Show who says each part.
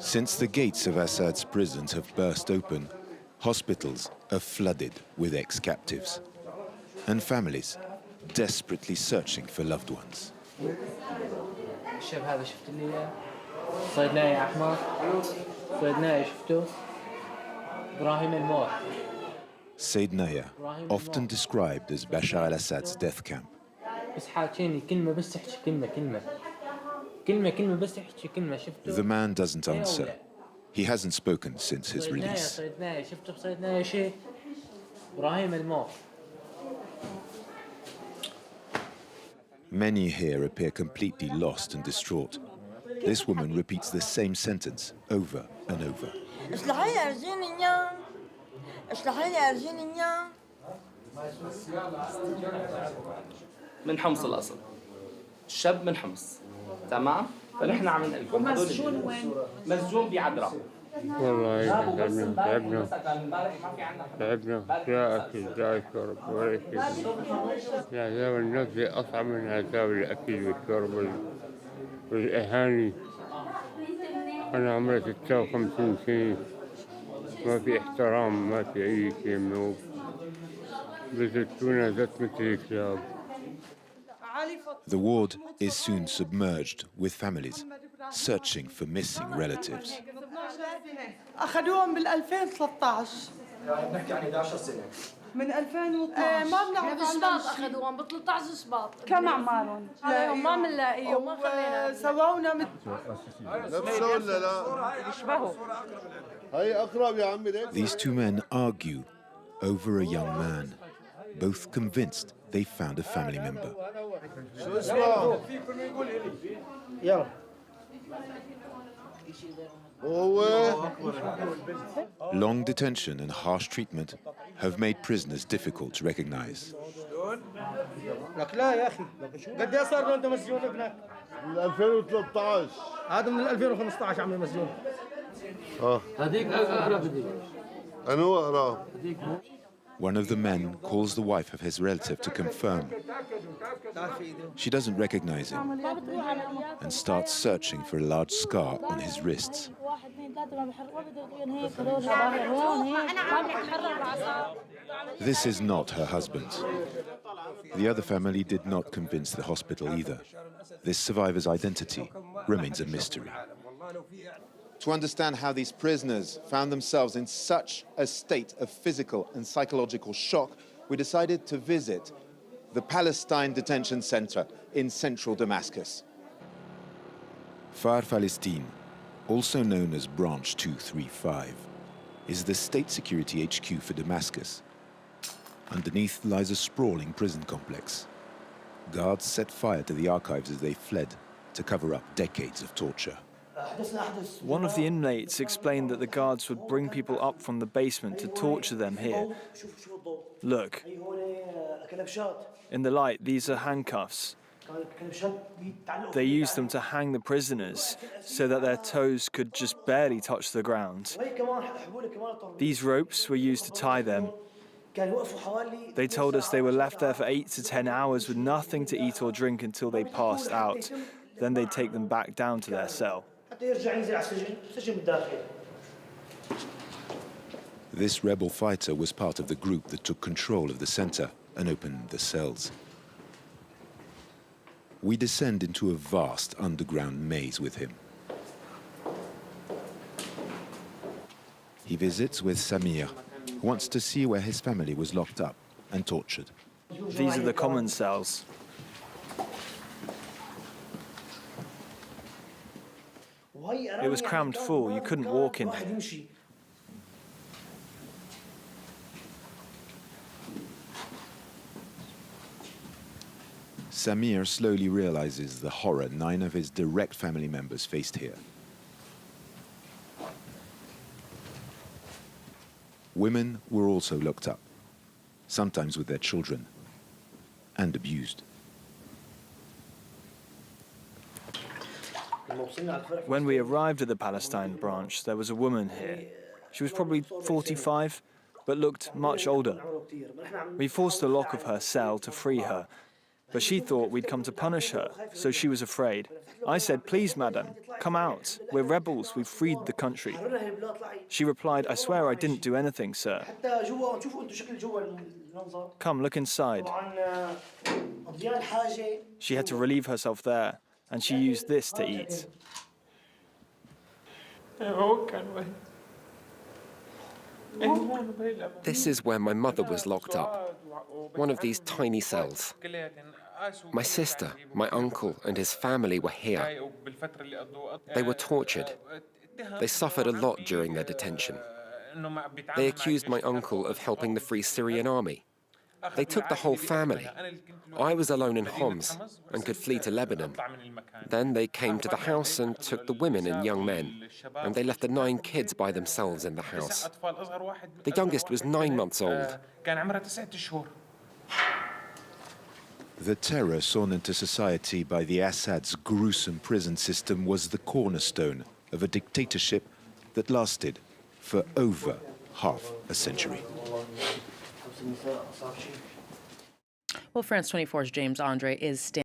Speaker 1: Since the gates of Assad's prisons have burst open, hospitals are flooded with ex-captives and families desperately searching for loved ones. Said Naya, often described as Bashar al-Assad's death camp. The man doesn't answer. He hasn't spoken since his release. Many here appear completely lost and distraught. This woman repeats the same sentence over and over.
Speaker 2: من حمص الأصل الشاب من حمص تمام فنحن عم نقول مسجون وين مسجون بعدرا
Speaker 3: والله تعبنا يا أخي ذاك يا رب ولا شيء العذاب النفسي أصعب من عذاب الأكل والشرب والإهانة أنا عمري 56 سنة ما في احترام ما في أي شيء منوب بزتونا ذات مثل الكلاب.
Speaker 1: The ward is soon submerged with families searching for missing relatives.
Speaker 4: أخذوهم بال2013
Speaker 2: نحكي عن 11 سنة
Speaker 4: من 2012 ما بنعرف
Speaker 5: بالسباط أخذوهم ب13 سباط
Speaker 4: كم أعمارهم؟
Speaker 5: ما بنلاقيهم ما خلينا
Speaker 4: سوونا
Speaker 6: نفسه ولا لا؟
Speaker 4: يشبهوا
Speaker 6: هي أقرب يا عمي.
Speaker 1: These two men argue over a young man, both convinced they found a family member.
Speaker 6: شو اسمه؟
Speaker 2: يلا
Speaker 1: Long detention and harsh treatment have made prisoners difficult to recognize.
Speaker 2: لك لا يا أخي قد إيه صار له أنت مسجون ابنك؟
Speaker 6: من 2013
Speaker 2: هذا من 2015 عمي مسجون هذيك أقرب هذيك
Speaker 6: أنا أقرب.
Speaker 1: One of the men calls the wife of his relative to confirm. She doesn't recognize him and starts searching for a large scar on his wrists. This is not her husband. The other family did not convince the hospital either. This survivor's identity remains a mystery. To understand how these prisoners found themselves in such a state of physical and psychological shock, we decided to visit the Palestine Detention Center in central Damascus. Far Palestine, also known as Branch 235, is the state security HQ for Damascus. Underneath lies a sprawling prison complex. Guards set fire to the archives as they fled to cover up decades of torture.
Speaker 7: One of the inmates explained that the guards would bring people up from the basement to torture them here. Look. In the light, these are handcuffs. They used them to hang the prisoners so that their toes could just barely touch the ground. These ropes were used to tie them. They told us they were left there for 8 to 10 hours with nothing to eat or drink until they passed out. Then they'd take them back down to their cell.
Speaker 1: This rebel fighter was part of the group that took control of the center and opened the cells. We descend into a vast underground maze with him. He visits with Samir, who wants to see where his family was locked up and tortured.
Speaker 7: These are the common cells. It was crammed full, you couldn't walk in here.
Speaker 1: Samir slowly realizes the horror 9 of his direct family members faced here. Women were also locked up, sometimes with their children, and abused.
Speaker 7: When we arrived at the Palestine branch, there was a woman here. She was probably 45, but looked much older. We forced the lock of her cell to free her, But she thought we'd come to punish her, so she was afraid. I said, please, madam, come out. We're rebels, we've freed the country. She replied, I swear I didn't do anything, sir. Come, look inside. She had to relieve herself there, and she used this to eat.
Speaker 8: This is where my mother was locked up, one of these tiny cells. My sister, my uncle, and his family were here. They were tortured. They suffered a lot during their detention. They accused my uncle of helping the Free Syrian Army. They took the whole family. I was alone in Homs and could flee to Lebanon. Then they came to the house and took the women and young men, and they left the 9 kids by themselves in the house. The youngest was 9 months old.
Speaker 1: The terror sown into society by the Assad's gruesome prison system was the cornerstone of a dictatorship that lasted for over half a century.
Speaker 9: Well, France 24's James Andre is standing